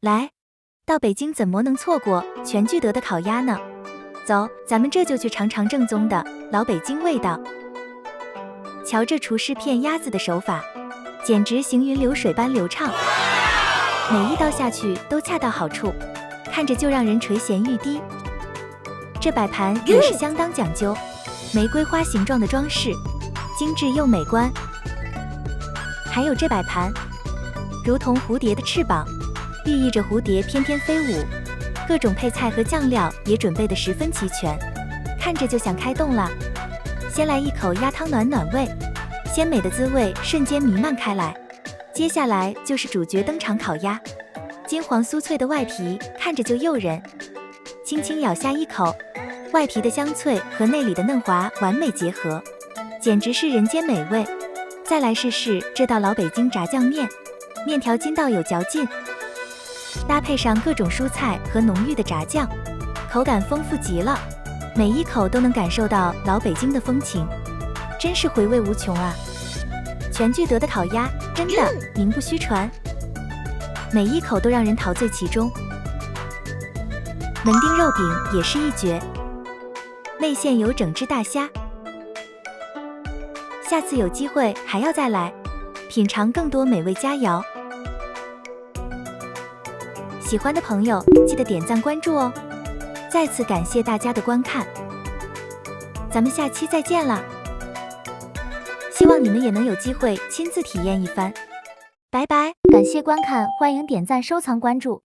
来，到北京怎么能错过全聚德的烤鸭呢？走，咱们这就去尝尝正宗的老北京味道。瞧这厨师片鸭子的手法，简直行云流水般流畅，每一刀下去都恰到好处，看着就让人垂涎欲滴。这摆盘也是相当讲究，玫瑰花形状的装饰，精致又美观。还有这摆盘，如同蝴蝶的翅膀，寓意着蝴蝶翩翩飞舞。各种配菜和酱料也准备得十分齐全，看着就想开动了。先来一口鸭汤暖暖胃，鲜美的滋味瞬间弥漫开来。接下来就是主角登场烤鸭，金黄酥脆的外皮看着就诱人，轻轻咬下一口，外皮的香脆和内里的嫩滑完美结合，简直是人间美味。再来试试这道老北京炸酱面，面条筋道有嚼劲，搭配上各种蔬菜和浓郁的炸酱，口感丰富极了，每一口都能感受到老北京的风情，真是回味无穷啊！全聚德的烤鸭真的名不虚传，每一口都让人陶醉其中。门钉肉饼也是一绝，内馅有整只大虾，下次有机会还要再来品尝更多美味佳肴。喜欢的朋友记得点赞关注哦！再次感谢大家的观看，咱们下期再见啦！希望你们也能有机会亲自体验一番。拜拜！感谢观看，欢迎点赞、收藏、关注。